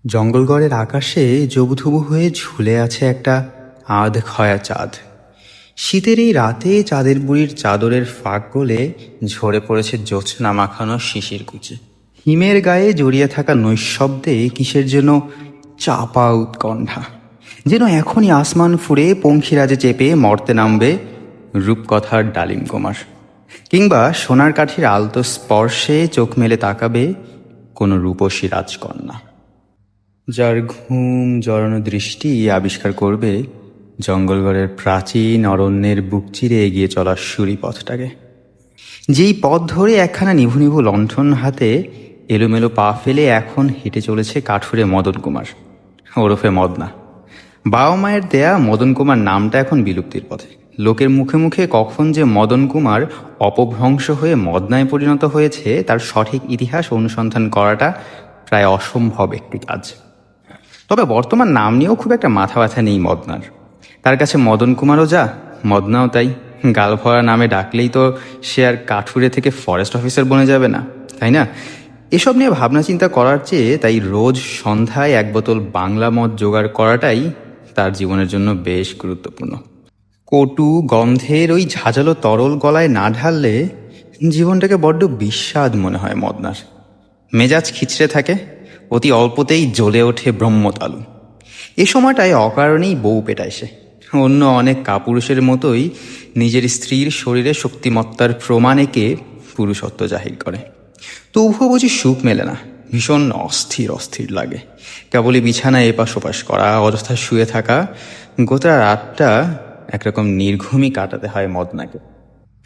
জঙ্গলগড়ের আকাশে জবুথবু হয়ে ঝুলে আছে একটা আধ খয়া চাঁদ। শীতের এই রাতে চাঁদের বুড়ির চাদরের ফাঁক গলে ঝরে পড়েছে জ্যোৎস্না মাখানো শিশির কুচি। হিমের গায়ে জড়িয়ে থাকা নৈশব্দে কিসের যেন চাপা উৎকণ্ঠা, যেন এখনই আসমান ফুঁড়ে পঙ্খিরাজে চেপে মর্তে নামবে রূপকথার ডালিম কুমার, কিংবা সোনার কাঠির আলতো স্পর্শে চোখ মেলে তাকাবে কোনো রূপসী রাজকন্যা, যার ঘুম জড়ানো দৃষ্টি আবিষ্কার করবে জঙ্গলগড়ের প্রাচীন অরণ্যের বুক চিরে এগিয়ে চলার সুরি পথটাকে, যেই পথ ধরে একখানা নিভু নিভু লণ্ঠন হাতে এলোমেলো পা ফেলে এখন হেঁটে চলেছে কাঠুরে মদন কুমার ওরফে মদনা। বাবা মায়ের দেয়া মদন কুমার নামটা এখন বিলুপ্তির পথে। লোকের মুখে মুখে কখন যে মদন কুমার অপভ্রংশ হয়ে মদনায় পরিণত হয়েছে তার সঠিক ইতিহাস অনুসন্ধান করাটা প্রায় অসম্ভব একটি কাজ। তবে বর্তমান নাম নিয়েও খুব একটা মাথা ব্যথা নেই মদনার। তার কাছে মদন কুমারও যা, মদনাও তাই। গালভরা নামে ডাকলেই তো সে আর কাঠুরে থেকে ফরেস্ট অফিসার বনে যাবে না, তাই না? এসব নিয়ে ভাবনা চিন্তা করার চেয়ে তাই রোজ সন্ধ্যায় এক বোতল বাংলা মদ জোগাড় করাটাই তার জীবনের জন্য বেশ গুরুত্বপূর্ণ। কটু গন্ধের ওই ঝাঁঝালো তরল গলায় না ঢাললে জীবনটাকে বড্ড বিস্বাদ মনে হয় মদনার। মেজাজ খিচড়ে থাকে, অতি অল্পতেই জ্বলে ওঠে ব্রহ্মতালু। এ সময়টায় অকারণেই বউ পেটায় সে। অন্য অনেক কাপুরুষের মতোই নিজের স্ত্রীর শরীরে শক্তিমত্তার প্রমাণ এঁকে পুরুষত্ব জাহির করে। তবুও বুঝি সুখ মেলে না, ভীষণ অস্থির অস্থির লাগে। কেবলই বিছানায় এপাশ ওপাশ করা, অযথা শুয়ে থাকা, গোটা রাতটা একরকম নির্ঘুমই কাটাতে হয় মদনাকে।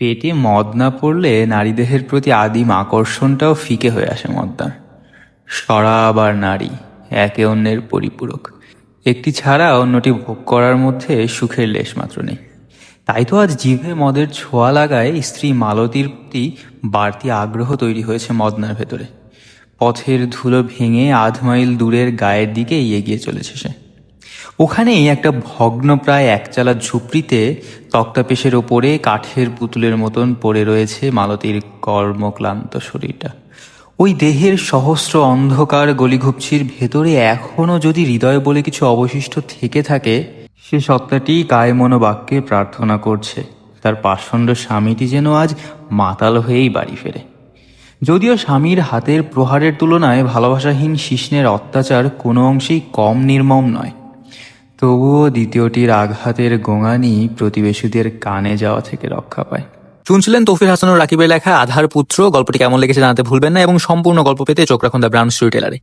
পেটে মদ না পড়লে নারীদেহের প্রতি আদিম আকর্ষণটাও ফিকে হয়ে আসে মদনার। শরাব আর নারী একে অন্যের পরিপূরক, একটি ছাড়া অন্যটি ভোগ করার মধ্যে সুখের লেশ মাত্র নেই। তাই তো আজ জিভে মদের ছোঁয়া লাগায় স্ত্রী মালতীর প্রতি বাড়তি আগ্রহ তৈরি হয়েছে মদনার ভেতরে। পথের ধুলো ভেঙে আধ মাইল দূরের গায়ের দিকে এগিয়ে চলেছে সে। ওখানেই একটা ভগ্নপ্রায় একচালা ঝুপড়িতে তক্তাপেশের ওপরে কাঠের পুতুলের মতন পড়ে রয়েছে মালতীর কর্মক্লান্ত শরীরটা। ওই দেহের সহস্র অন্ধকার গলিঘুপছির ভেতরে এখনও যদি হৃদয় বলে কিছু অবশিষ্ট থেকে থাকে, সে সত্তাটি কায় মনোবাক্যে প্রার্থনা করছে তার পাষণ্ড স্বামীটি যেন আজ মাতাল হয়েই বাড়ি ফেরে। যদিও স্বামীর হাতের প্রহারের তুলনায় ভালোবাসাহীন শিশ্নের অত্যাচার কোনো অংশেই কম নির্মম নয়, তবুও দ্বিতীয়টির আঘাতের গোঙানি প্রতিবেশীদের কানে যাওয়া থেকে রক্ষা পায়। শুনছিলেন তৌফির হাসান ও রাকিবের লেখা আধার পুত্র। গল্পটি কেমন লেগেছে জানাতে ভুলবেন না এবং সম্পূর্ণ গল্প পেতে চোখ রাখুন দ্য ব্রাউন স্টোরি টেলারে।